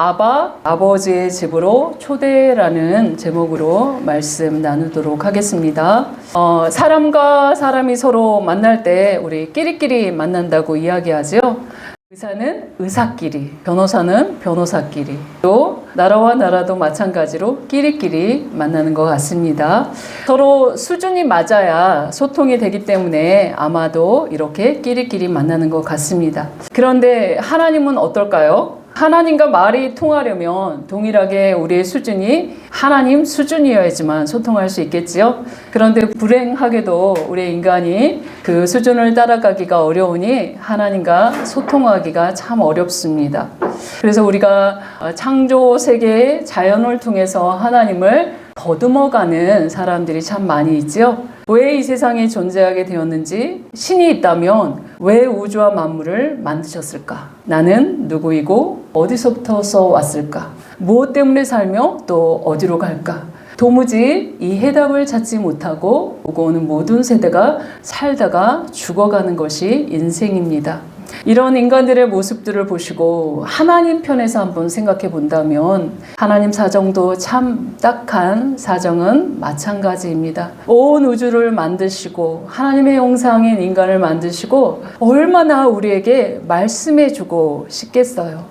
아바, 아버지의 집으로 초대라는 제목으로 말씀 나누도록 하겠습니다. 사람과 사람이 서로 만날 때 우리 끼리끼리 만난다고 이야기하죠. 의사는 의사끼리, 변호사는 변호사끼리, 또 나라와 나라도 마찬가지로 끼리끼리 만나는 것 같습니다. 서로 수준이 맞아야 소통이 되기 때문에 아마도 이렇게 끼리끼리 만나는 것 같습니다. 그런데 하나님은 어떨까요? 하나님과 말이 통하려면 동일하게 우리의 수준이 하나님 수준이어야지만 소통할 수 있겠지요. 그런데 불행하게도 우리 인간이 그 수준을 따라가기가 어려우니 하나님과 소통하기가 참 어렵습니다. 그래서 우리가 창조 세계의 자연을 통해서 하나님을 더듬어가는 사람들이 참 많이 있지요. 왜 이 세상에 존재하게 되었는지, 신이 있다면 왜 우주와 만물을 만드셨을까? 나는 누구이고 어디서부터 왔을까? 무엇 때문에 살며 또 어디로 갈까? 도무지 이 해답을 찾지 못하고 오고 오는 모든 세대가 살다가 죽어가는 것이 인생입니다. 이런 인간들의 모습들을 보시고 하나님 편에서 한번 생각해 본다면 하나님 사정도 참 딱한 사정은 마찬가지입니다. 온 우주를 만드시고 하나님의 형상인 인간을 만드시고 얼마나 우리에게 말씀해 주고 싶겠어요.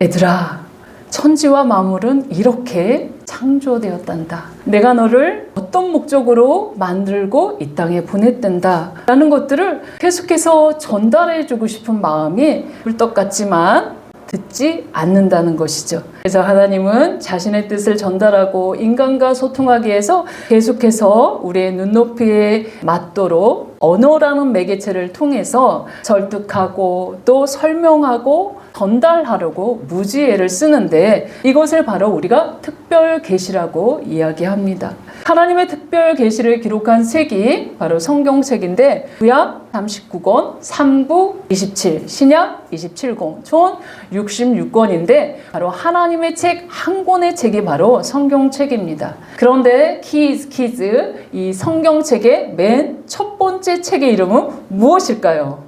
얘들아, 천지와 만물은 이렇게 창조되었단다. 내가 너를 어떤 목적으로 만들고 이 땅에 보냈단다 라는 것들을 계속해서 전달해 주고 싶은 마음이 꿀떡 같지만 듣지 않는다는 것이죠. 그래서 하나님은 자신의 뜻을 전달하고 인간과 소통하기 위해서 계속해서 우리의 눈높이에 맞도록 언어라는 매개체를 통해서 설득하고 또 설명하고 전달하려고 무지혜를 쓰는데 이것을 바로 우리가 특별 계시라고 이야기합니다. 하나님의 특별 계시를 기록한 책이 바로 성경책인데 구약 39권, 삼부 27, 신약 27권, 총 66권인데 바로 하나님의 책 한 권의 책이 바로 성경책입니다. 그런데 퀴즈, 이 성경책의 맨 첫 번째 책의 이름은 무엇일까요?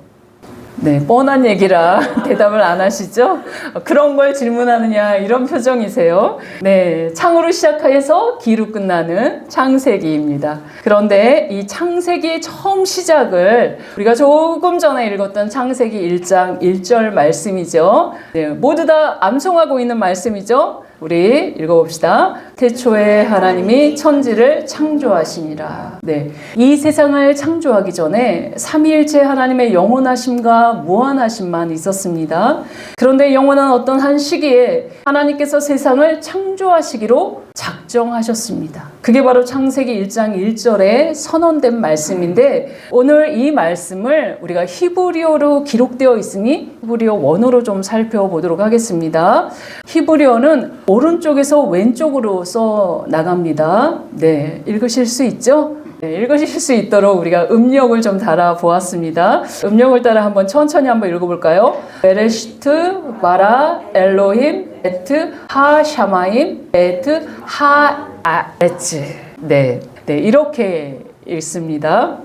네, 뻔한 얘기라 대답을 안 하시죠? 그런 걸 질문하느냐 이런 표정이세요. 네, 창으로 시작해서 기로 끝나는 창세기입니다. 그런데 이 창세기의 처음 시작을 우리가 조금 전에 읽었던 창세기 1장 1절 말씀이죠. 네, 모두 다 암송하고 있는 말씀이죠. 우리 읽어봅시다. 태초에 하나님이 천지를 창조하시니라. 네, 이 세상을 창조하기 전에 삼위일체 하나님의 영원하심과 무한하심만 있었습니다. 그런데 영원한 어떤 한 시기에 하나님께서 세상을 창조하시기로 작정하셨습니다. 그게 바로 창세기 1장 1절에 선언된 말씀인데 오늘 이 말씀을 우리가 히브리어로 기록되어 있으니 히브리어 원어로 좀 살펴보도록 하겠습니다. 히브리어는 오른쪽에서 왼쪽으로 써 나갑니다. 네, 읽으실 수 있죠? 네, 읽으실 수 있도록 우리가 음력을 좀 달아 보았습니다. 음력을 따라 한번 천천히 한번 읽어볼까요? 베레시트 바라 엘로힘 에트 하 샤마임 에트 하 아레츠. 네, 이렇게 읽습니다.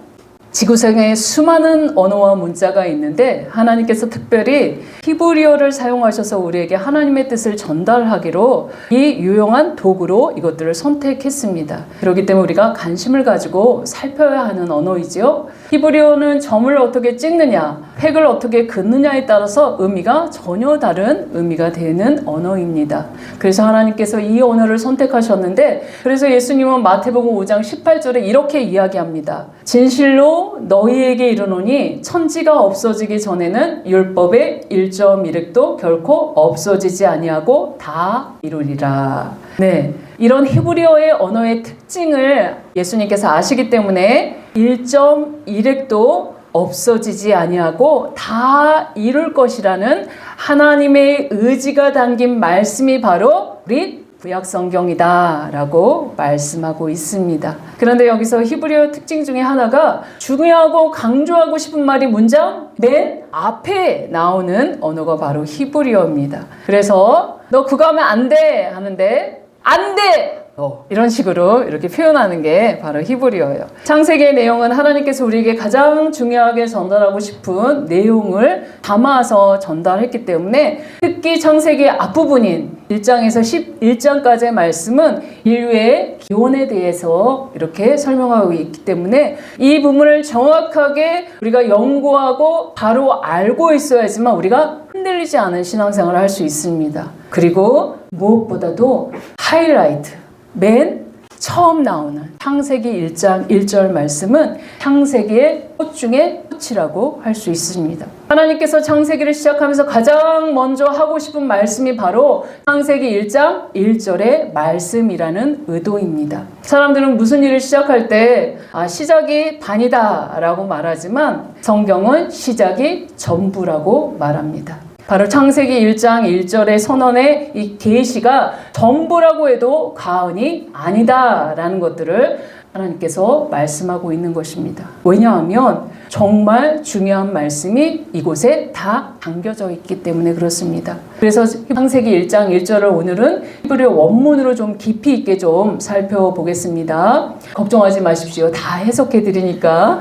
지구상에 수많은 언어와 문자가 있는데 하나님께서 특별히 히브리어를 사용하셔서 우리에게 하나님의 뜻을 전달하기로 이 유용한 도구로 이것들을 선택했습니다. 그렇기 때문에 우리가 관심을 가지고 살펴야 하는 언어이지요. 히브리어는 점을 어떻게 찍느냐, 획을 어떻게 긋느냐에 따라서 의미가 전혀 다른 의미가 되는 언어입니다. 그래서 하나님께서 이 언어를 선택하셨는데 그래서 예수님은 마태복음 5장 18절에 이렇게 이야기합니다. 진실로 너희에게 이르노니 천지가 없어지기 전에는 율법의 1.1획도 결코 없어지지 아니하고 다 이루리라. 네, 이런 히브리어의 언어의 특징을 예수님께서 아시기 때문에 1.1획도 없어지지 아니하고 다 이룰 것이라는 하나님의 의지가 담긴 말씀이 바로 우리 구약 성경이다 라고 말씀하고 있습니다. 그런데 여기서 히브리어 특징 중에 하나가 중요하고 강조하고 싶은 말이 문장 맨 앞에 나오는 언어가 바로 히브리어입니다. 그래서 너 그거 하면 안 돼 하는데 안 돼! 이런 식으로 이렇게 표현하는 게 바로 히브리어예요. 창세기의 내용은 하나님께서 우리에게 가장 중요하게 전달하고 싶은 내용을 담아서 전달했기 때문에 특히 창세기의 앞부분인 1장에서 11장까지의 말씀은 인류의 기원에 대해서 이렇게 설명하고 있기 때문에 이 부분을 정확하게 우리가 연구하고 바로 알고 있어야지만 우리가 흔들리지 않은 신앙생활을 할 수 있습니다. 그리고 무엇보다도 하이라이트, 맨 처음 나오는 창세기 1장 1절 말씀은 창세기의 꽃 중에 꽃이라고 할 수 있습니다. 하나님께서 창세기를 시작하면서 가장 먼저 하고 싶은 말씀이 바로 창세기 1장 1절의 말씀이라는 의도입니다. 사람들은 무슨 일을 시작할 때 시작이 반이다 라고 말하지만 성경은 시작이 전부라고 말합니다. 바로 창세기 1장 1절의 선언의 이 계시가 전부라고 해도 과언이 아니다라는 것들을 하나님께서 말씀하고 있는 것입니다. 왜냐하면 정말 중요한 말씀이 이곳에 다 담겨져 있기 때문에 그렇습니다. 그래서 창세기 1장 1절을 오늘은 히브리 원문으로 좀 깊이 있게 좀 살펴보겠습니다. 걱정하지 마십시오. 다 해석해 드리니까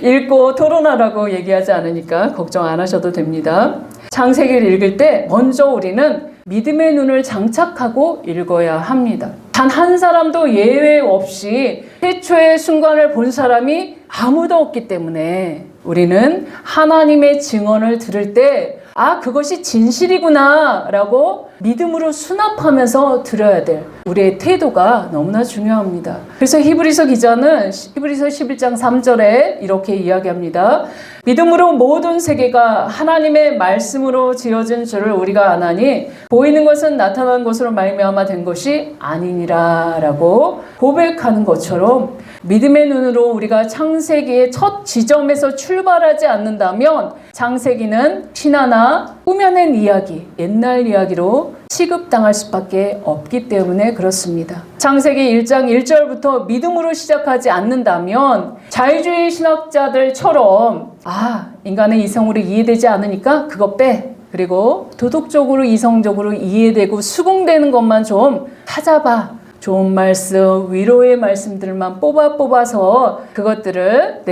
읽고 토론하라고 얘기하지 않으니까 걱정 안 하셔도 됩니다. 창세기를 읽을 때 먼저 우리는 믿음의 눈을 장착하고 읽어야 합니다. 단 한 사람도 예외 없이 태초의 순간을 본 사람이 아무도 없기 때문에 우리는 하나님의 증언을 들을 때 그것이 진실이구나 라고 믿음으로 수납하면서 들어야 될 우리의 태도가 너무나 중요합니다. 그래서 히브리서 기자는 히브리서 11장 3절에 이렇게 이야기합니다. 믿음으로 모든 세계가 하나님의 말씀으로 지어진 줄을 우리가 아나니 보이는 것은 나타난 것으로 말미암아 된 것이 아니니라 라고 고백하는 것처럼 믿음의 눈으로 우리가 창세기의 첫 지점에서 출발하지 않는다면 창세기는 신화나 꾸며낸 이야기, 옛날 이야기로 취급당할 수밖에 없기 때문에 그렇습니다. 창세기 1장 1절부터 믿음으로 시작하지 않는다면 자유주의 신학자들처럼 인간의 이성으로 이해되지 않으니까 그거 빼. 그리고 도덕적으로 이성적으로 이해되고 수긍되는 것만 좀 찾아봐. 좋은 말씀, 위로의 말씀들만 뽑아서 그것들을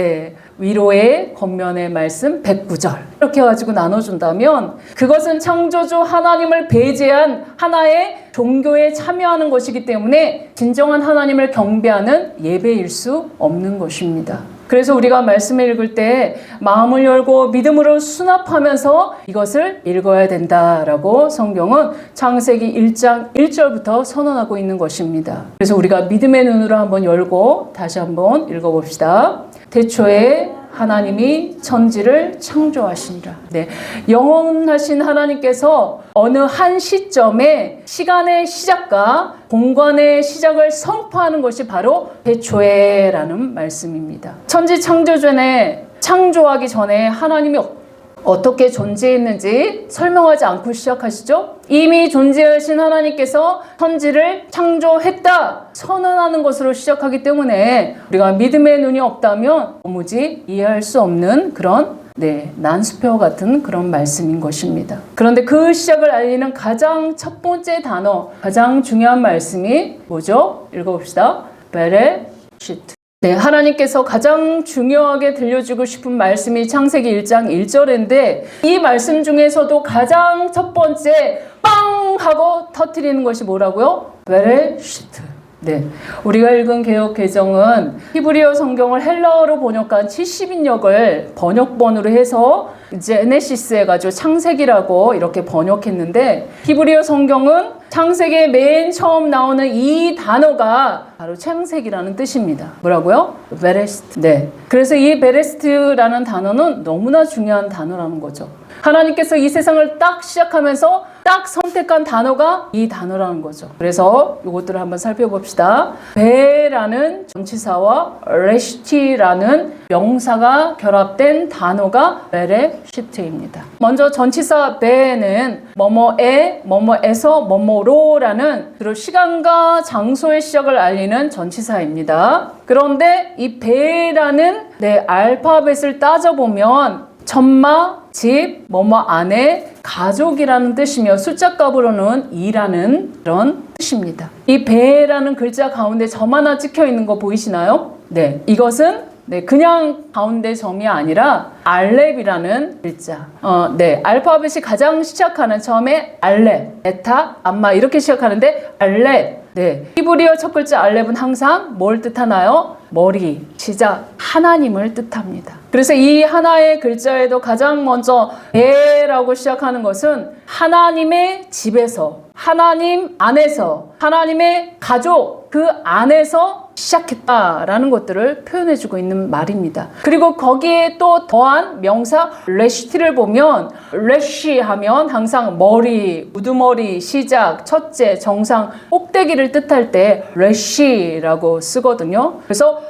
위로의 겉면의 말씀 109절 이렇게 해가지고 나눠준다면 그것은 창조주 하나님을 배제한 하나의 종교에 참여하는 것이기 때문에 진정한 하나님을 경배하는 예배일 수 없는 것입니다. 그래서 우리가 말씀을 읽을 때 마음을 열고 믿음으로 수납하면서 이것을 읽어야 된다라고 성경은 창세기 1장 1절부터 선언하고 있는 것입니다. 그래서 우리가 믿음의 눈으로 한번 열고 다시 한번 읽어봅시다. 태초에 하나님이 천지를 창조하시니라. 영원하신 하나님께서 어느 한 시점에 시간의 시작과 공간의 시작을 선포하는 것이 바로 태초에라는 말씀입니다. 천지 창조 전에 창조하기 전에 하나님이 어떻게 존재했는지 설명하지 않고 시작하시죠? 이미 존재하신 하나님께서 천지를 창조했다 선언하는 것으로 시작하기 때문에 우리가 믿음의 눈이 없다면 도무지 이해할 수 없는 그런 난수표 같은 그런 말씀인 것입니다. 그런데 그 시작을 알리는 가장 첫 번째 단어, 가장 중요한 말씀이 뭐죠? 읽어봅시다. 베레시트. 하나님께서 가장 중요하게 들려주고 싶은 말씀이 창세기 1장 1절인데 이 말씀 중에서도 가장 첫 번째 빵 하고 터뜨리는 것이 뭐라고요? 베레시트. 우리가 읽은 개역 개정은 히브리어 성경을 헬라어로 번역한 70인역을 번역본으로 해서 제네시스 해가지고 창세기라고 이렇게 번역했는데 히브리어 성경은 창세기에 맨 처음 나오는 이 단어가 바로 창세기라는 뜻입니다. 뭐라고요? 베레시트. 그래서 이 베레시트라는 단어는 너무나 중요한 단어라는 거죠. 하나님께서 이 세상을 딱 시작하면서 딱 선택한 단어가 이 단어라는 거죠. 그래서 이것들을 한번 살펴봅시다. 베라는 전치사와 레시티라는 명사가 결합된 단어가 베레시트입니다. 먼저 전치사 베는 뭐뭐에, 뭐뭐에서, 뭐뭐로라는 주로 시간과 장소의 시작을 알리는 전치사입니다. 그런데 이 베라는 알파벳을 따져보면 천마, 집, 뭐뭐 안에, 가족이라는 뜻이며 숫자값으로는 2라는 그런 뜻입니다. 이 배라는 글자 가운데 점 하나 찍혀 있는 거 보이시나요? 네, 이것은 그냥 가운데 점이 아니라 알렙이라는 글자. 알파벳이 가장 시작하는 처음에 알렙, 베타, 암마 이렇게 시작하는데 알렙. 히브리어 첫 글자 알렙은 항상 뭘 뜻하나요? 머리, 시작, 하나님을 뜻합니다. 그래서 이 하나의 글자에도 가장 먼저 배라고 시작하는 것은 하나님의 집에서, 하나님 안에서, 하나님의 가족 그 안에서 시작했다라는 것들을 표현해주고 있는 말입니다. 그리고 거기에 또 더한 명사 레시티를 보면 레시 하면 항상 머리, 우두머리, 시작, 첫째, 정상, 꼭대기를 뜻할 때 레시라고 쓰거든요. 그래서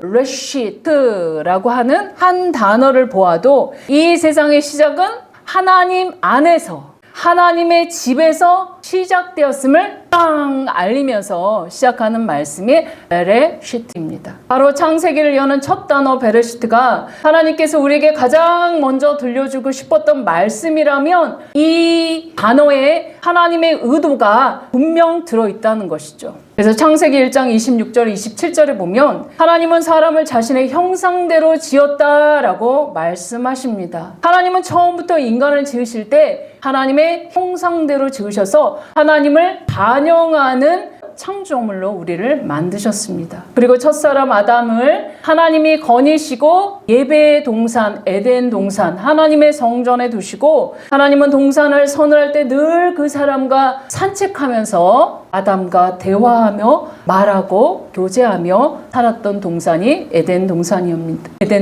레시트라고 하는 한 단어를 보아도 이 세상의 시작은 하나님 안에서, 하나님의 집에서 시작되었음을 땅 알리면서 시작하는 말씀이 베레시트입니다. 바로 창세기를 여는 첫 단어 베레시트가 하나님께서 우리에게 가장 먼저 들려주고 싶었던 말씀이라면 이 단어에 하나님의 의도가 분명 들어있다는 것이죠. 그래서 창세기 1장 26절 27절에 보면 하나님은 사람을 자신의 형상대로 지었다라고 말씀하십니다. 하나님은 처음부터 인간을 지으실 때 하나님의 형상대로 지으셔서 하나님을 반영하는 창조물로 우리를 만드셨습니다. 그리고 첫사람 아담을 하나님이 거니시고 예배의 동산, 에덴 동산, 하나님의 성전에 두시고 하나님은 동산을 서늘할 때 늘 그 사람과 산책하면서 아담과 대화하며 말하고 교제하며 살았던 동산이 에덴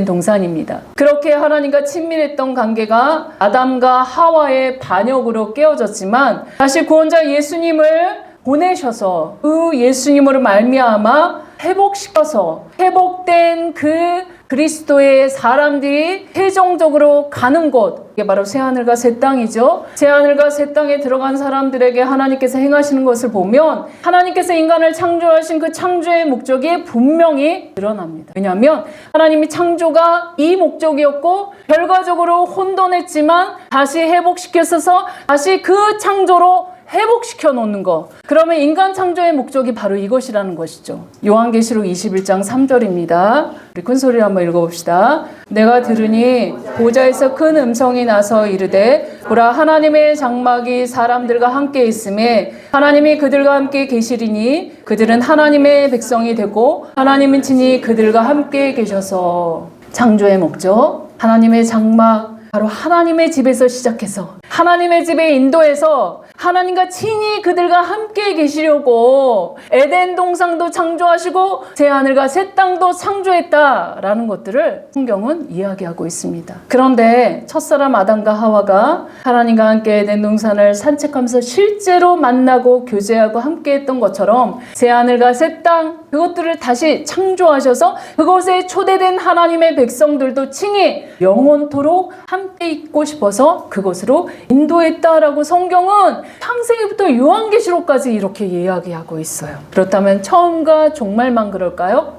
동산입니다. 그렇게 하나님과 친밀했던 관계가 아담과 하와의 반역으로 깨어졌지만 다시 구원자 예수님을 보내셔서 그 예수님으로 말미암아 회복시켜서 회복된 그 그리스도의 사람들이 최종적으로 가는 곳, 이게 바로 새하늘과 새 땅이죠. 새하늘과 새 땅에 들어간 사람들에게 하나님께서 행하시는 것을 보면 하나님께서 인간을 창조하신 그 창조의 목적이 분명히 드러납니다. 왜냐하면 하나님이 창조가 이 목적이었고 결과적으로 혼돈했지만 다시 회복시켜서 다시 그 창조로 회복시켜 놓는 거. 그러면 인간 창조의 목적이 바로 이것이라는 것이죠. 요한계시록 21장 3절입니다. 우리 큰 소리로 한번 읽어봅시다. 내가 들으니 보좌에서 큰 음성이 나서 이르되 보라 하나님의 장막이 사람들과 함께 있음에 하나님이 그들과 함께 계시리니 그들은 하나님의 백성이 되고 하나님은 친히 그들과 함께 계셔서 창조의 목적, 하나님의 장막, 바로 하나님의 집에서 시작해서 하나님의 집에 인도해서 하나님과 친히 그들과 함께 계시려고 에덴 동산도 창조하시고 새하늘과 새 땅도 창조했다라는 것들을 성경은 이야기하고 있습니다. 그런데 첫사람 아담과 하와가 하나님과 함께 에덴 동산을 산책하면서 실제로 만나고 교제하고 함께 했던 것처럼 새하늘과 새 땅 그것들을 다시 창조하셔서 그곳에 초대된 하나님의 백성들도 친히 영원토록 함께 있고 싶어서 그곳으로 인도했다라고 성경은 창세기부터 요한계시록까지 이렇게 이야기하고 있어요. 그렇다면 처음과 종말만 그럴까요?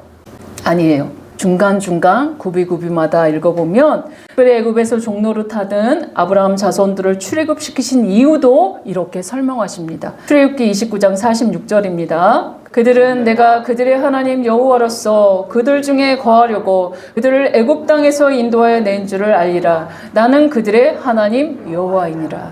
아니에요. 중간중간 구비구비마다 읽어보면 특별히 애굽에서 종로를 타던 아브라함 자손들을 출애굽시키신 이유도 이렇게 설명하십니다. 출애굽기 29장 46절입니다. 그들은 내가 그들의 하나님 여호와로서 그들 중에 거하려고 그들을 애굽 땅에서 인도하여 낸 줄을 알리라. 나는 그들의 하나님 여호와이니라.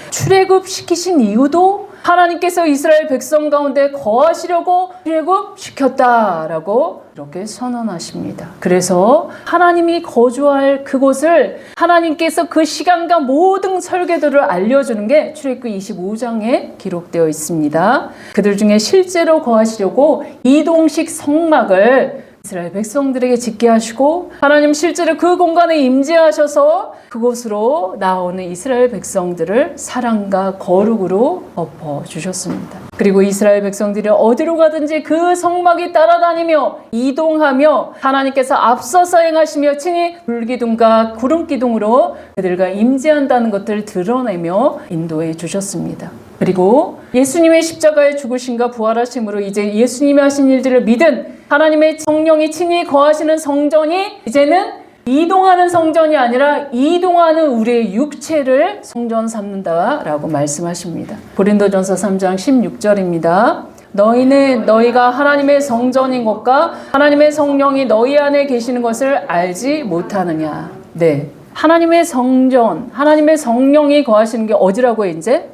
출애굽시키신 이유도 하나님께서 이스라엘 백성 가운데 거하시려고 출애굽시켰다라고 이렇게 선언하십니다. 그래서 하나님이 거주할 그곳을 하나님께서 그 시간과 모든 설계도를 알려주는 게 출애굽기 25장에 기록되어 있습니다. 그들 중에 실제로 거하시려고 이동식 성막을 이스라엘 백성들에게 짓게 하시고 하나님 실제로 그 공간에 임재하셔서 그곳으로 나오는 이스라엘 백성들을 사랑과 거룩으로 덮어주셨습니다. 그리고 이스라엘 백성들이 어디로 가든지 그 성막이 따라다니며 이동하며 하나님께서 앞서서 행하시며 친히 불기둥과 구름기둥으로 그들과 임재한다는 것들을 드러내며 인도해 주셨습니다. 그리고 예수님의 십자가의 죽으심과 부활하심으로 이제 예수님이 하신 일들을 믿은 하나님의 성령이 친히 거하시는 성전이 이제는 이동하는 성전이 아니라 이동하는 우리의 육체를 성전 삼는다라고 말씀하십니다. 고린도전서 3장 16절입니다. 너희는 너희가 하나님의 성전인 것과 하나님의 성령이 너희 안에 계시는 것을 알지 못하느냐. 네, 하나님의 성전, 하나님의 성령이 거하시는 게 어디라고요? 이제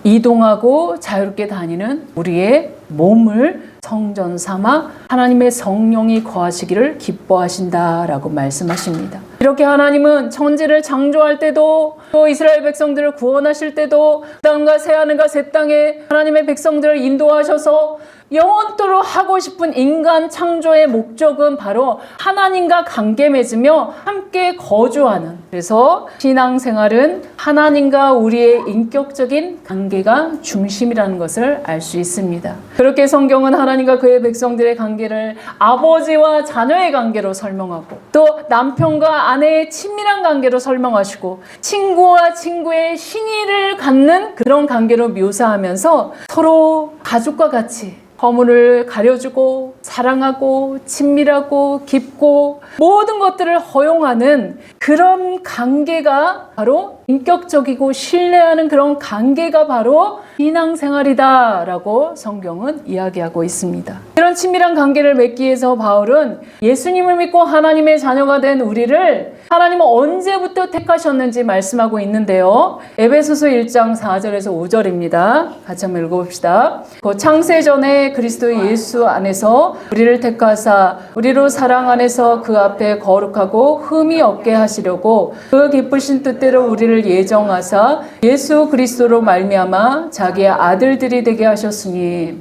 이동하고 자유롭게 다니는 우리의 몸을 성전 삼아 하나님의 성령이 거하시기를 기뻐하신다라고 말씀하십니다. 이렇게 하나님은 천지를 창조할 때도 또 이스라엘 백성들을 구원하실 때도 땅과 새하늘과 새 땅에 하나님의 백성들을 인도하셔서 영원토록 하고 싶은 인간 창조의 목적은 바로 하나님과 관계 맺으며 함께 거주하는, 그래서 신앙생활은 하나님과 우리의 인격적인 관계가 중심이라는 것을 알 수 있습니다. 그렇게 성경은 하나님과 그의 백성들의 관계를 아버지와 자녀의 관계로 설명하고 또 남편과 아내의 친밀한 관계로 설명하시고 친구와 친구의 신의를 갖는 그런 관계로 묘사하면서 서로 가족과 같이 허물을 가려주고 사랑하고 친밀하고 깊고 모든 것들을 허용하는 그런 관계가 바로 인격적이고 신뢰하는 그런 관계가 바로 신앙생활이다라고 성경은 이야기하고 있습니다. 이런 친밀한 관계를 맺기 위해서 바울은 예수님을 믿고 하나님의 자녀가 된 우리를 하나님은 언제부터 택하셨는지 말씀하고 있는데요. 에베소서 1장 4절에서 5절입니다. 같이 한번 읽어봅시다. 그 창세전에 그리스도 예수 안에서 우리를 택하사 우리로 사랑 안에서 그 앞에 거룩하고 흠이 없게 하시려고 그 기쁘신 뜻대로 우리를 예정하사 예수 그리스도로 말미암아 자기의 아들들이 되게 하셨으니,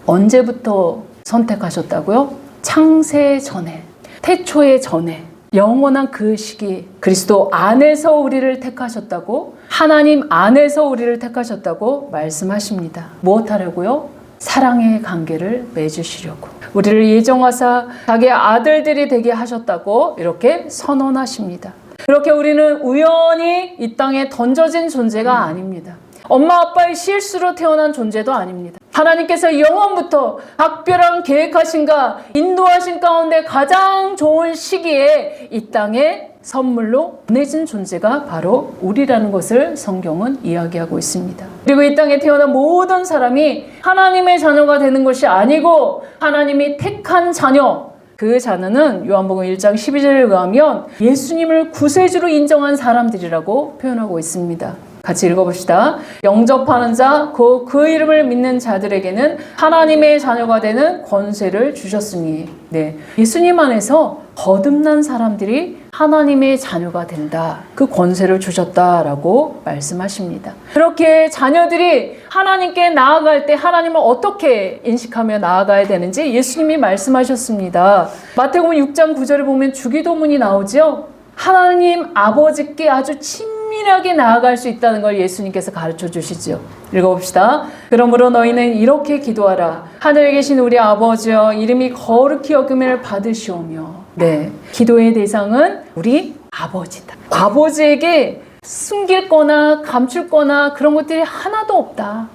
언제부터 선택하셨다고요? 창세 전에, 태초의 전에, 영원한 그 시기 그리스도 안에서 우리를 택하셨다고, 하나님 안에서 우리를 택하셨다고 말씀하십니다. 무엇하려고요? 사랑의 관계를 맺으시려고, 우리를 예정하사 자기의 아들들이 되게 하셨다고 이렇게 선언하십니다. 그렇게 우리는 우연히 이 땅에 던져진 존재가 아닙니다. 엄마 아빠의 실수로 태어난 존재도 아닙니다. 하나님께서 영원부터 각별한 계획하신가 인도하신 가운데 가장 좋은 시기에 이 땅에 선물로 보내진 존재가 바로 우리라는 것을 성경은 이야기하고 있습니다. 그리고 이 땅에 태어난 모든 사람이 하나님의 자녀가 되는 것이 아니고 하나님이 택한 자녀, 그 자녀는 요한복음 1장 12절에 의하면 예수님을 구세주로 인정한 사람들이라고 표현하고 있습니다. 같이 읽어봅시다. 영접하는 자, 그 이름을 믿는 자들에게는 하나님의 자녀가 되는 권세를 주셨으니, 네, 예수님 안에서 거듭난 사람들이 하나님의 자녀가 된다. 그 권세를 주셨다라고 말씀하십니다. 그렇게 자녀들이 하나님께 나아갈 때 하나님을 어떻게 인식하며 나아가야 되는지 예수님이 말씀하셨습니다. 마태복음 6장 9절에 보면 주기도문이 나오죠. 하나님 아버지께 아주 친밀하게 나아갈 수 있다는 걸 예수님께서 가르쳐 주시죠. 읽어봅시다. 그러므로 너희는 이렇게 기도하라. 하늘에 계신 우리 아버지여, 이름이 거룩히 여김을 받으시오며. 네, 기도의 대상은 우리 아버지다. 아버지에게 숨길 거나 감출 거나 그런 것들이 하나도 없다.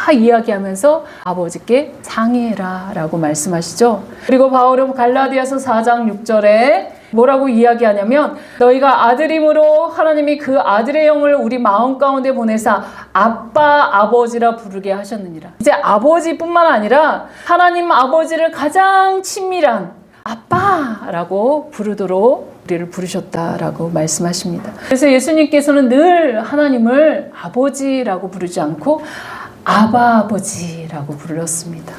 다 이야기하면서 아버지께 상의해라 라고 말씀하시죠. 그리고 바울은 갈라디아서 4장 6절에 뭐라고 이야기하냐면, 너희가 아들임으로 하나님이 그 아들의 영을 우리 마음 가운데 보내사 아빠 아버지라 부르게 하셨느니라. 이제 아버지뿐만 아니라 하나님 아버지를 가장 친밀한 아빠라고 부르도록 우리를 부르셨다라고 말씀하십니다. 그래서 예수님께서는 늘 하나님을 아버지라고 부르지 않고 아바 아버지라고 불렀습니다.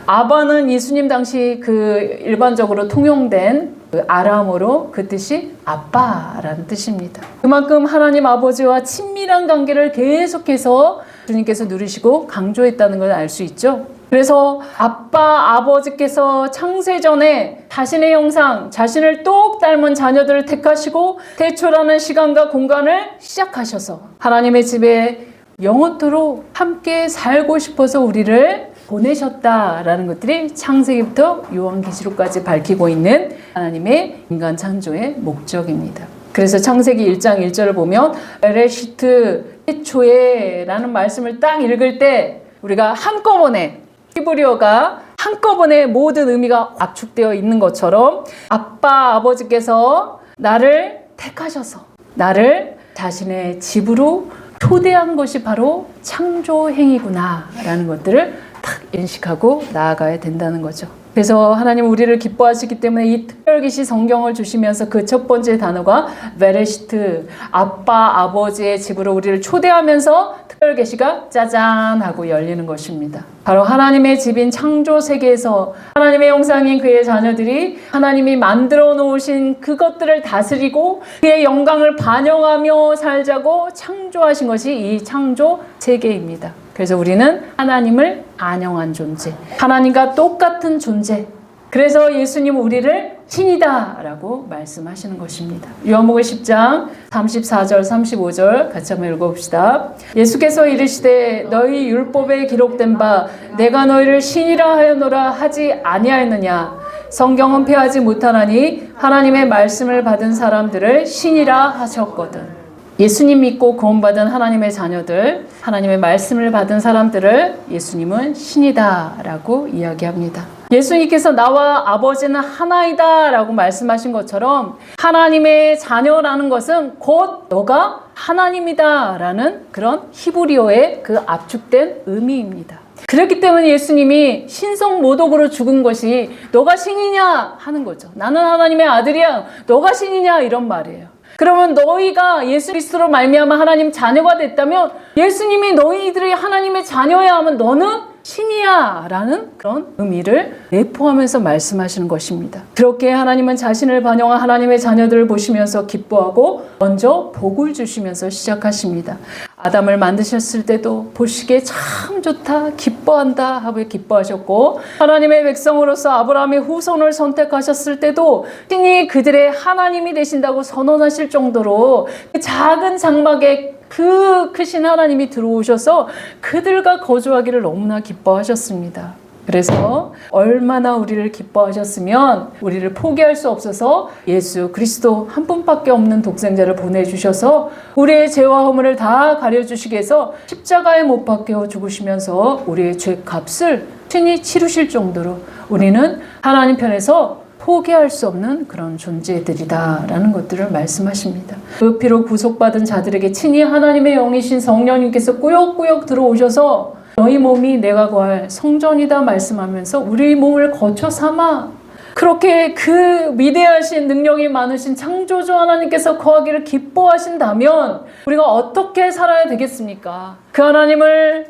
아바는 예수님 당시 그 일반적으로 통용된 그 아람어로 그 뜻이 아빠라는 뜻입니다. 그만큼 하나님 아버지와 친밀한 관계를 계속해서 주님께서 누리시고 강조했다는 걸 알 수 있죠. 그래서 아빠 아버지께서 창세전에 자신의 형상, 자신을 똑 닮은 자녀들을 택하시고 태초라는 시간과 공간을 시작하셔서 하나님의 집에 영원토록 함께 살고 싶어서 우리를 보내셨다라는 것들이 창세기부터 요한계시록까지 밝히고 있는 하나님의 인간 창조의 목적입니다. 그래서 창세기 1장 1절을 보면 베레시트 태초에 라는 말씀을 딱 읽을 때 우리가 한꺼번에 히브리어가 한꺼번에 모든 의미가 압축되어 있는 것처럼 아빠 아버지께서 나를 택하셔서 나를 자신의 집으로 초대한 것이 바로 창조 행위구나 라는 것들을 딱 인식하고 나아가야 된다는 거죠. 그래서 하나님 우리를 기뻐하시기 때문에 이 특별계시 성경을 주시면서 그 첫 번째 단어가 베레시트, 아빠, 아버지의 집으로 우리를 초대하면서 특별계시가 짜잔 하고 열리는 것입니다. 바로 하나님의 집인 창조 세계에서 하나님의 형상인 그의 자녀들이 하나님이 만들어 놓으신 그것들을 다스리고 그의 영광을 반영하며 살자고 창조하신 것이 이 창조 세계입니다. 그래서 우리는 하나님을 반영한 존재, 하나님과 똑같은 존재. 그래서 예수님은 우리를 신이다 라고 말씀하시는 것입니다. 요한복음 10장 34절 35절 같이 한번 읽어봅시다. 예수께서 이르시되 너희 율법에 기록된 바 내가 너희를 신이라 하였노라 하지 아니하였느냐. 성경은 폐하지 못하나니 하나님의 말씀을 받은 사람들을 신이라 하셨거든. 예수님 믿고 구원받은 하나님의 자녀들, 하나님의 말씀을 받은 사람들을 예수님은 신이다 라고 이야기합니다. 예수님께서 나와 아버지는 하나이다 라고 말씀하신 것처럼 하나님의 자녀라는 것은 곧 너가 하나님이다 라는 그런 히브리어의 그 압축된 의미입니다. 그렇기 때문에 예수님이 신성모독으로 죽은 것이 너가 신이냐 하는 거죠. 나는 하나님의 아들이야. 너가 신이냐 이런 말이에요. 그러면 너희가 예수 그리스도로 말미암아 하나님 자녀가 됐다면 예수님이 너희들이 하나님의 자녀야 하면 너는 신이야 라는 그런 의미를 내포하면서 말씀하시는 것입니다. 그렇게 하나님은 자신을 반영한 하나님의 자녀들을 보시면서 기뻐하고 먼저 복을 주시면서 시작하십니다. 아담을 만드셨을 때도 보시기에 참 좋다 기뻐한다 하고 기뻐하셨고, 하나님의 백성으로서 아브라함의 후손을 선택하셨을 때도 신이 그들의 하나님이 되신다고 선언하실 정도로 그 작은 장막에 그 크신 하나님이 들어오셔서 그들과 거주하기를 너무나 기뻐하셨습니다. 그래서 얼마나 우리를 기뻐하셨으면 우리를 포기할 수 없어서 예수 그리스도 한 분밖에 없는 독생자를 보내주셔서 우리의 죄와 허물을 다 가려주시기 위해서 십자가에 못 박혀 죽으시면서 우리의 죄값을 친히 치르실 정도로 우리는 하나님 편에서 포기할 수 없는 그런 존재들이다 라는 것들을 말씀하십니다. 그 피로 구속받은 자들에게 친히 하나님의 영이신 성령님께서 꾸역꾸역 들어오셔서 너희 몸이 내가 거할 성전이다 말씀하면서 우리 몸을 거처 삼아 그렇게 그 위대하신 능력이 많으신 창조주 하나님께서 거하기를 기뻐하신다면 우리가 어떻게 살아야 되겠습니까? 그 하나님을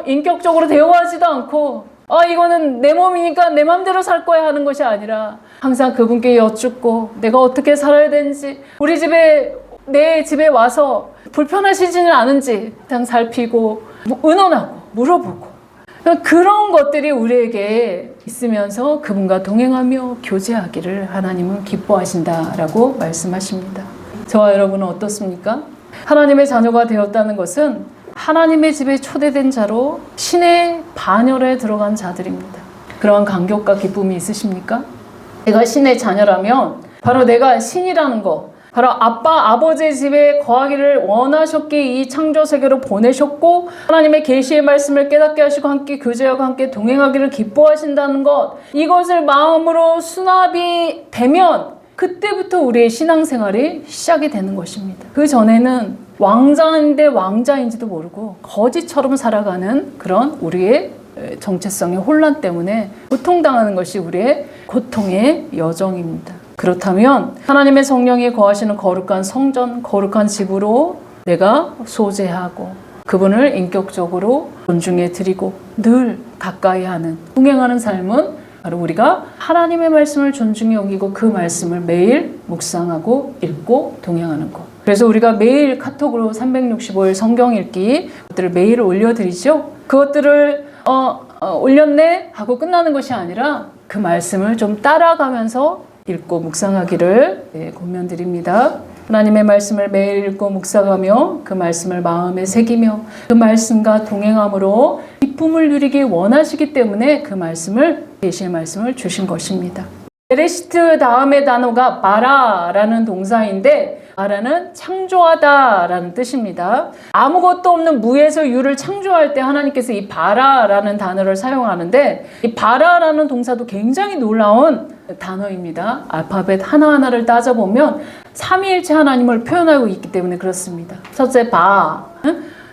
인격적으로 대우하지도 않고 이거는 내 몸이니까 내 맘대로 살 거야 하는 것이 아니라 항상 그분께 여쭙고 내가 어떻게 살아야 되는지, 우리 집에 내 집에 와서 불편하시지는 않은지 그냥 살피고 의논하고 물어보고 그런 것들이 우리에게 있으면서 그분과 동행하며 교제하기를 하나님은 기뻐하신다라고 말씀하십니다. 저와 여러분은 어떻습니까? 하나님의 자녀가 되었다는 것은 하나님의 집에 초대된 자로 신의 반열에 들어간 자들입니다. 그러한 감격과 기쁨이 있으십니까? 내가 신의 자녀라면 바로 내가 신이라는 거, 바로 아빠 아버지의 집에 거하기를 원하셨기에 이 창조 세계로 보내셨고 하나님의 계시의 말씀을 깨닫게 하시고 함께 교제하고 함께 동행하기를 기뻐하신다는 것, 이것을 마음으로 수납이 되면 그때부터 우리의 신앙생활이 시작이 되는 것입니다. 그 전에는 왕자인데 왕자인지도 모르고 거지처럼 살아가는 그런 우리의 정체성의 혼란 때문에 고통당하는 것이 우리의 고통의 여정입니다. 그렇다면 하나님의 성령이 거하시는 거룩한 성전, 거룩한 집으로 내가 소재하고 그분을 인격적으로 존중해 드리고 늘 가까이 하는, 동행하는 삶은 바로 우리가 하나님의 말씀을 존중히 여기고 그 말씀을 매일 묵상하고 읽고 동행하는 것. 그래서 우리가 매일 카톡으로 365일 성경 읽기 그것들을 매일 올려드리죠. 그것들을 올렸네 하고 끝나는 것이 아니라 그 말씀을 좀 따라가면서 읽고 묵상하기를 권면드립니다. 하나님의 말씀을 매일 읽고 묵상하며 그 말씀을 마음에 새기며 그 말씀과 동행함으로 기쁨을 누리기 원하시기 때문에 그 말씀을, 계시의 말씀을 주신 것입니다. 베레시트 다음의 단어가 바라라는 동사인데 바라는 창조하다라는 뜻입니다. 아무것도 없는 무에서 유를 창조할 때 하나님께서 이 바라라는 단어를 사용하는데 이 바라라는 동사도 굉장히 놀라운 단어입니다. 알파벳 하나하나를 따져보면 삼위일체 하나님을 표현하고 있기 때문에 그렇습니다. 첫째 바,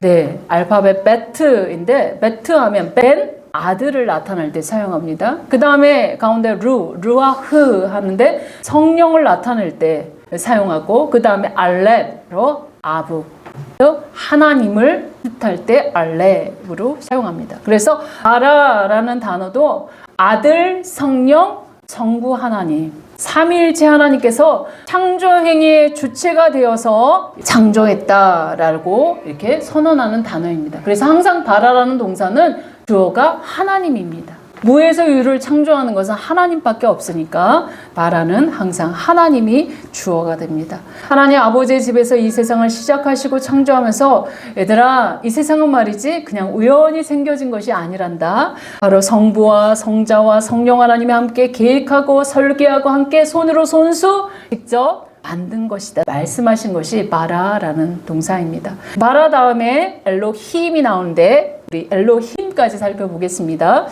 네, 알파벳 베트인데 베트 하면 벤, 아들을 나타낼 때 사용합니다. 그 다음에 가운데 루아흐 하는데 성령을 나타낼 때 사용하고, 그 다음에 알렙으로 아부, 하나님을 뜻할 때 알렙으로 사용합니다. 그래서 바라라는 단어도 아들, 성령, 성부 하나님, 삼위일체 하나님께서 창조 행위의 주체가 되어서 창조했다라고 이렇게 선언하는 단어입니다. 그래서 항상 바라라는 동사는 주어가 하나님입니다. 무에서 유를 창조하는 것은 하나님밖에 없으니까 바라는 항상 하나님이 주어가 됩니다. 하나님 아버지의 집에서 이 세상을 시작하시고 창조하면서 얘들아, 이 세상은 말이지 그냥 우연히 생겨진 것이 아니란다. 바로 성부와 성자와 성령 하나님이 함께 계획하고 설계하고 함께 손으로 손수 직접 만든 것이다 말씀하신 것이 바라라는 동사입니다. 바라 다음에 엘로힘이 나오는데 우리 엘로힘까지 살펴보겠습니다.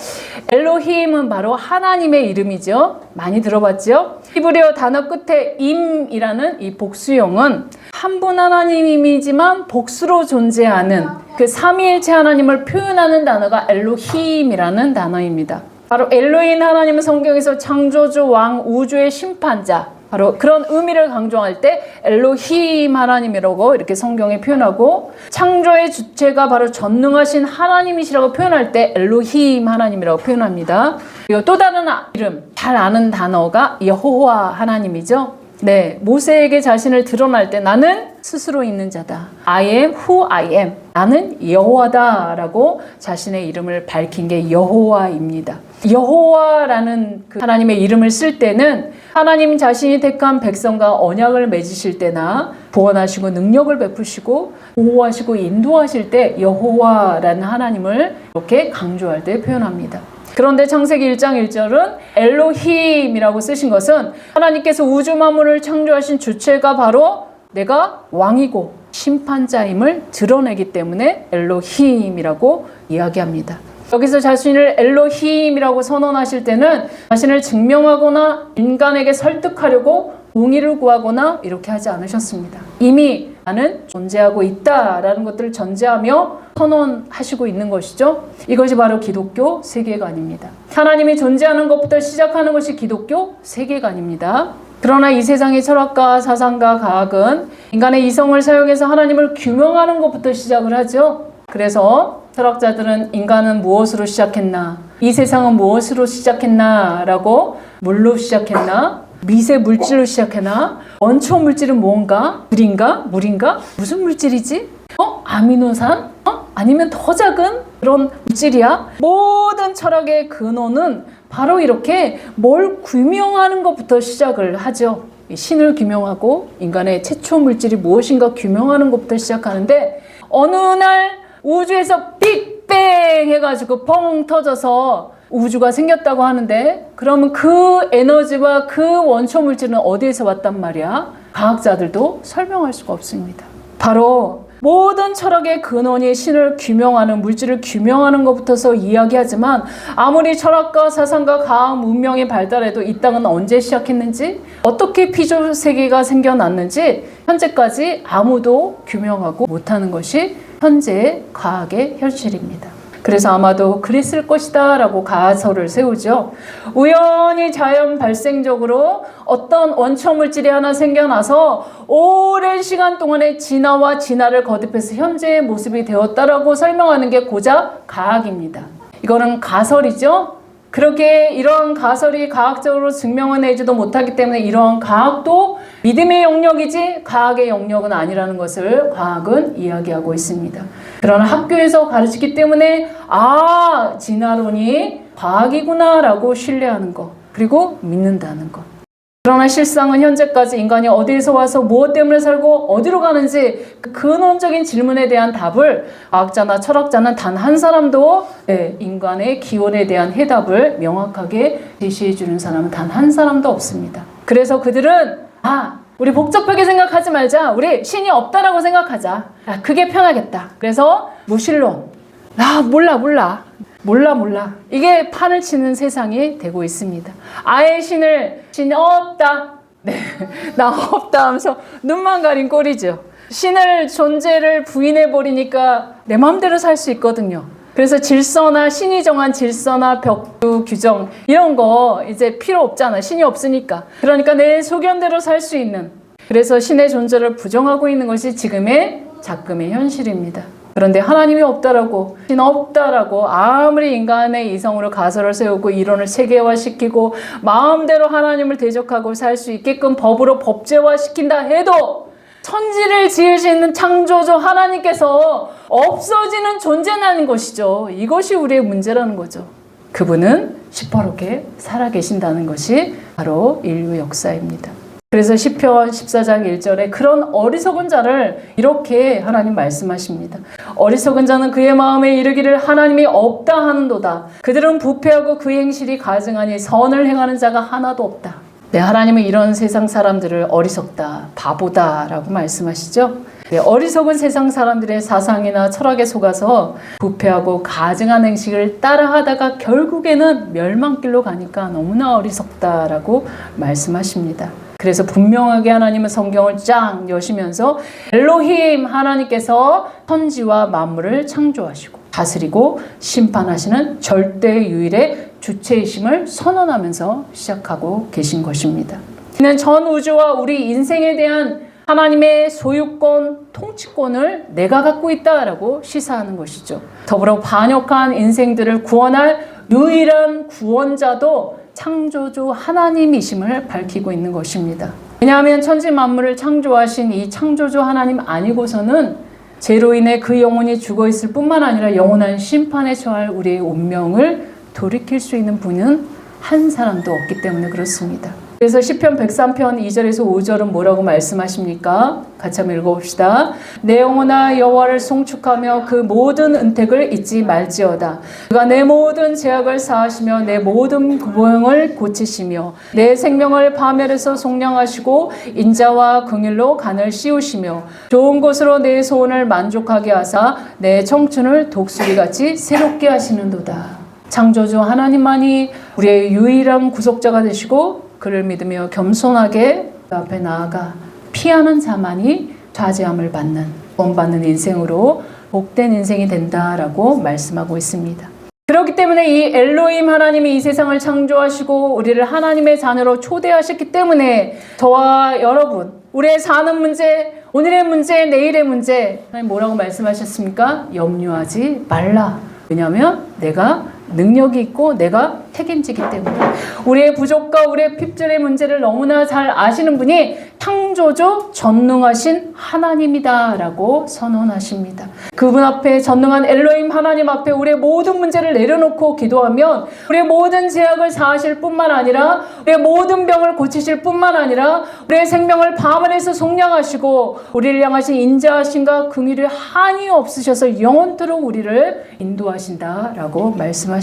엘로힘은 바로 하나님의 이름이죠. 많이 들어봤죠? 히브리어 단어 끝에 임이라는 이 복수형은 한 분 하나님이지만 복수로 존재하는 그 삼위일체 하나님을 표현하는 단어가 엘로힘이라는 단어입니다. 바로 엘로힘 하나님은 성경에서 창조주, 왕, 우주의 심판자, 바로 그런 의미를 강조할 때 엘로힘 하나님이라고 이렇게 성경에 표현하고, 창조의 주체가 바로 전능하신 하나님이시라고 표현할 때 엘로힘 하나님이라고 표현합니다. 그리고 또 다른 이름 잘 아는 단어가 여호와 하나님이죠. 네, 모세에게 자신을 드러날 때 나는 스스로 있는 자다. I am who I am. 나는 여호와다 라고 자신의 이름을 밝힌 게 여호와입니다. 여호와라는 그 하나님의 이름을 쓸 때는 하나님 자신이 택한 백성과 언약을 맺으실 때나 구원하시고 능력을 베푸시고 보호하시고 인도하실 때 여호와라는 하나님을 이렇게 강조할 때 표현합니다. 그런데 창세기 1장 1절은 엘로힘이라고 쓰신 것은 하나님께서 우주 만물을 창조하신 주체가 바로 내가 왕이고 심판자임을 드러내기 때문에 엘로힘이라고 이야기합니다. 여기서 자신을 엘로힘이라고 선언하실 때는 자신을 증명하거나 인간에게 설득하려고 공의를 구하거나 이렇게 하지 않으셨습니다. 이미 나는 존재하고 있다라는 것들을 전제하며 선언하시고 있는 것이죠. 이것이 바로 기독교 세계관입니다. 하나님이 존재하는 것부터 시작하는 것이 기독교 세계관입니다. 그러나 이 세상의 철학과 사상과 과학은 인간의 이성을 사용해서 하나님을 규명하는 것부터 시작을 하죠. 그래서 철학자들은 인간은 무엇으로 시작했나? 이 세상은 무엇으로 시작했나? 라고 물로 시작했나? 미세 물질로 시작했나? 원초 물질은 뭔가? 불인가? 물인가? 무슨 물질이지? 아미노산? 아니면 더 작은 그런 물질이야? 모든 철학의 근원은 바로 이렇게 뭘 규명하는 것부터 시작을 하죠. 신을 규명하고 인간의 최초 물질이 무엇인가 규명하는 것부터 시작하는데, 어느 날 우주에서 빅뱅 해가지고 뻥 터져서 우주가 생겼다고 하는데, 그러면 그 에너지와 그 원초 물질은 어디에서 왔단 말이야? 과학자들도 설명할 수가 없습니다. 바로 모든 철학의 근원이 신을 규명하는, 물질을 규명하는 것부터서 이야기하지만, 아무리 철학과 사상과 과학 문명이 발달해도 이 땅은 언제 시작했는지, 어떻게 피조 세계가 생겨났는지 현재까지 아무도 규명하고 못하는 것이 현재의 과학의 현실입니다. 그래서 아마도 그랬을 것이다 라고 가설을 세우죠. 우연히 자연 발생적으로 어떤 원초 물질이 하나 생겨나서 오랜 시간 동안의 진화와 진화를 거듭해서 현재의 모습이 되었다라고 설명하는 게 고작 과학입니다. 이거는 가설이죠. 그렇게 이러한 가설이 과학적으로 증명을 내지도 못하기 때문에 이러한 과학도 믿음의 영역이지 과학의 영역은 아니라는 것을 과학은 이야기하고 있습니다. 그러나 학교에서 가르치기 때문에 진화론이 과학이구나 라고 신뢰하는 것, 그리고 믿는다는 것. 그러나 실상은 현재까지 인간이 어디에서 와서 무엇 때문에 살고 어디로 가는지 그 근원적인 질문에 대한 답을 과학자나 철학자는 단 한 사람도 인간의 기원에 대한 해답을 명확하게 제시해 주는 사람은 단 한 사람도 없습니다. 그래서 그들은 우리 복잡하게 생각하지 말자. 우리 신이 없다라고 생각하자. 그게 편하겠다. 그래서 무신론. 몰라. 이게 판을 치는 세상이 되고 있습니다. 아예 신이 없다. 나 없다 하면서 눈만 가린 꼴이죠. 신을 존재를 부인해버리니까 내 마음대로 살 수 있거든요. 그래서 질서나 신이 정한 질서나 벽두 규정 이런 거 이제 필요 없잖아. 신이 없으니까. 그러니까 내 소견대로 살 수 있는, 그래서 신의 존재를 부정하고 있는 것이 지금의 작금의 현실입니다. 그런데 하나님이 없다라고, 신 없다라고 아무리 인간의 이성으로 가설을 세우고 이론을 체계화시키고 마음대로 하나님을 대적하고 살 수 있게끔 법으로 법제화시킨다 해도 천지를 지으시는 창조주 하나님께서 없어지는 존재라는 것이죠. 이것이 우리의 문제라는 거죠. 그분은 시퍼렇게 살아계신다는 것이 바로 인류 역사입니다. 그래서 시편 14장 1절에 그런 어리석은 자를 이렇게 하나님 말씀하십니다. 어리석은 자는 그의 마음에 이르기를 하나님이 없다 하는도다. 그들은 부패하고 그 행실이 가증하니 선을 행하는 자가 하나도 없다. 네, 하나님은 이런 세상 사람들을 어리석다, 바보다 라고 말씀하시죠. 네, 어리석은 세상 사람들의 사상이나 철학에 속아서 부패하고 가증한 행식을 따라하다가 결국에는 멸망길로 가니까 너무나 어리석다라고 말씀하십니다. 그래서 분명하게 하나님은 성경을 쫙 여시면서 엘로힘 하나님께서 천지와 만물을 창조하시고 다스리고 심판하시는 절대유일의 주체이심을 선언하면서 시작하고 계신 것입니다. 이는 전 우주와 우리 인생에 대한 하나님의 소유권, 통치권을 내가 갖고 있다라고 시사하는 것이죠. 더불어 반역한 인생들을 구원할 유일한 구원자도 창조주 하나님이심을 밝히고 있는 것입니다. 왜냐하면 천지 만물을 창조하신 이 창조주 하나님 아니고서는 죄로 인해 그 영혼이 죽어 있을 뿐만 아니라 영원한 심판에 처할 우리의 운명을 돌이킬 수 있는 분은 한 사람도 없기 때문에 그렇습니다. 그래서 시편 103편 2절에서 5절은 뭐라고 말씀하십니까? 같이 한번 읽어봅시다. 내 영혼아 여호와를 송축하며 그 모든 은택을 잊지 말지어다. 그가 내 모든 죄악을 사하시며 내 모든 고병을 고치시며 내 생명을 파멸해서 속량하시고 인자와 긍휼로 간을 씌우시며 좋은 곳으로 내 소원을 만족하게 하사 내 청춘을 독수리같이 새롭게 하시는도다. 창조주 하나님만이 우리의 유일한 구속자가 되시고 그를 믿으며 겸손하게 그 앞에 나아가 피하는 자만이 좌지함을 받는, 구원받는 인생으로 복된 인생이 된다라고 말씀하고 있습니다. 그렇기 때문에 이 엘로힘 하나님이 이 세상을 창조하시고 우리를 하나님의 자녀로 초대하셨기 때문에 저와 여러분, 우리의 사는 문제, 오늘의 문제, 내일의 문제 하나님 뭐라고 말씀하셨습니까? 염려하지 말라. 왜냐하면 내가 능력이 있고 내가 책임지기 때문에. 우리의 부족과 우리의 핍절의 문제를 너무나 잘 아시는 분이 창조주 전능하신 하나님이다 라고 선언하십니다. 그분 앞에, 전능한 엘로힘 하나님 앞에 우리의 모든 문제를 내려놓고 기도하면 우리의 모든 죄악을 사하실 뿐만 아니라 우리의 모든 병을 고치실 뿐만 아니라 우리의 생명을 파멸해서 속량하시고 우리를 향하신 인자하심과 긍휼이 한이 없으셔서 영원토록 우리를 인도하신다 라고 말씀하십니다.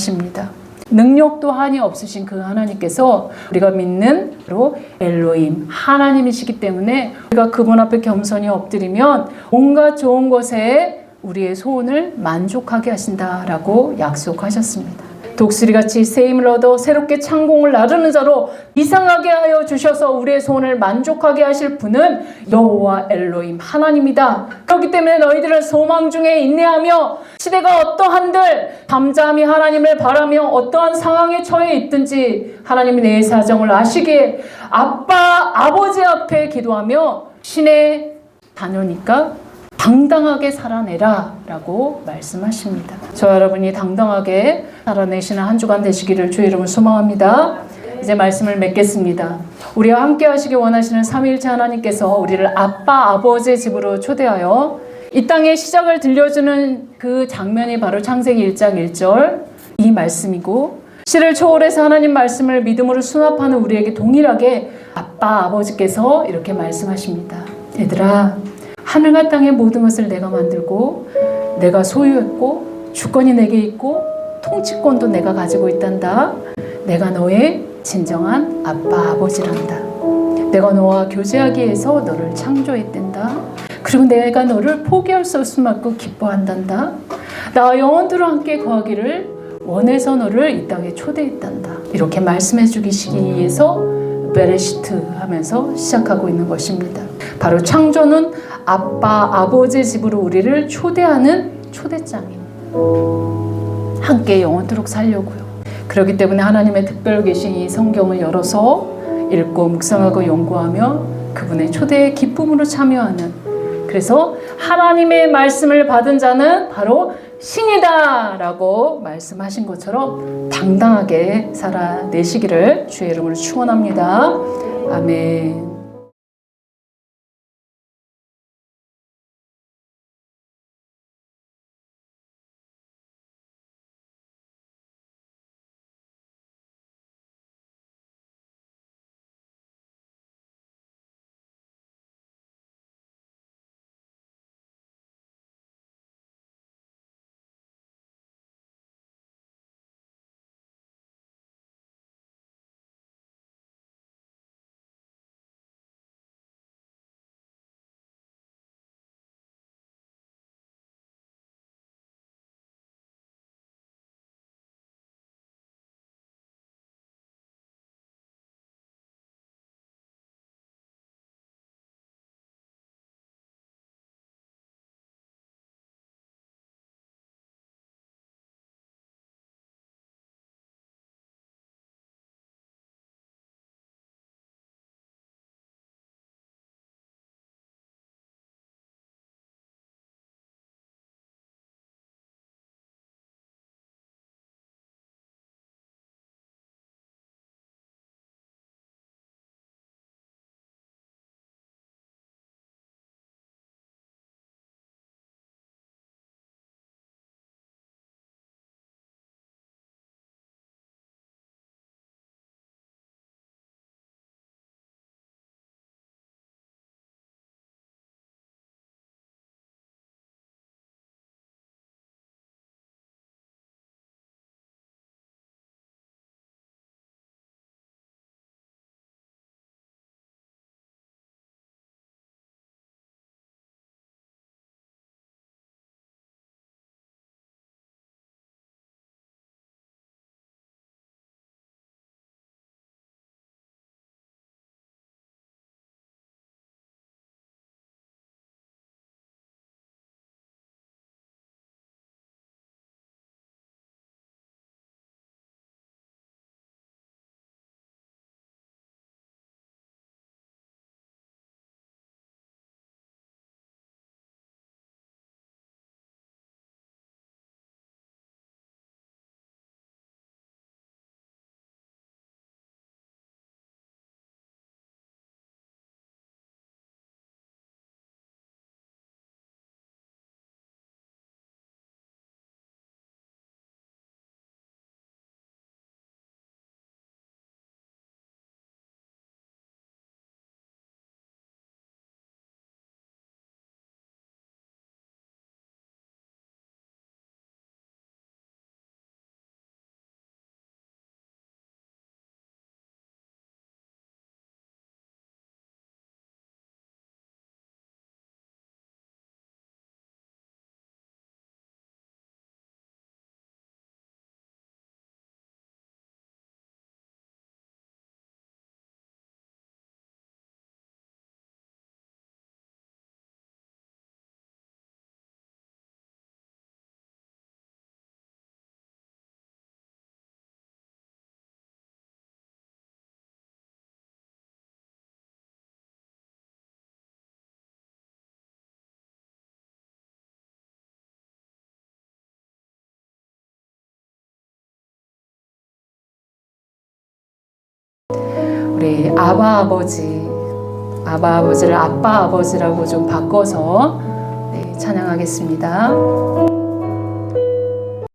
능력도 한이 없으신 그 하나님께서 우리가 믿는 바로 엘로힘 하나님이시기 때문에 우리가 그분 앞에 겸손히 엎드리면 온갖 좋은 것에 우리의 소원을 만족하게 하신다라고 약속하셨습니다. 독수리같이 새 힘을 얻어 새롭게 창공을 나르는 자로 이상하게 하여 주셔서 우리의 소원을 만족하게 하실 분은 여호와 엘로힘 하나님이다. 그렇기 때문에 너희들은 소망 중에 인내하며 시대가 어떠한들 담잠히 하나님을 바라며 어떠한 상황에 처해 있든지 하나님이 내 사정을 아시기에 아버지 앞에 기도하며 신의 자녀니까 당당하게 살아내라 라고 말씀하십니다. 저와 여러분이 당당하게 살아내시는 한 주간 되시기를 주의 이름으로 소망합니다. 이제 말씀을 맺겠습니다. 우리와 함께 하시기 원하시는 삼위일체 하나님께서 우리를 아버지의 집으로 초대하여 이 땅의 시작을 들려주는 그 장면이 바로 창세기 1장 1절 이 말씀이고, 시를 초월해서 하나님 말씀을 믿음으로 수납하는 우리에게 동일하게 아버지께서 이렇게 말씀하십니다. 얘들아, 하늘과 땅의 모든 것을 내가 만들고 내가 소유했고 주권이 내게 있고 통치권도 내가 가지고 있단다. 내가 너의 진정한 아버지란다. 내가 너와 교제하기 위해서 너를 창조했단다. 그리고 내가 너를 포기할 수 없을 만큼 기뻐한단다. 나와 영원토록 함께 거하기를 원해서 너를 이 땅에 초대했단다. 이렇게 말씀해 주시기 위해서 베레시트 하면서 시작하고 있는 것입니다. 바로 창조는 아빠, 아버지 집으로 우리를 초대하는 초대장입니다. 함께 영원토록 살려고요. 그렇기 때문에 하나님의 특별히 계신 이 성경을 열어서 읽고 묵상하고 연구하며 그분의 초대의 기쁨으로 참여하는, 그래서 하나님의 말씀을 받은 자는 바로 신이다 라고 말씀하신 것처럼 당당하게 살아내시기를 주의 이름으로 축원합니다. 아멘. 우리 아바 아버지를 아빠 아버지라고 좀 바꿔서 찬양하겠습니다.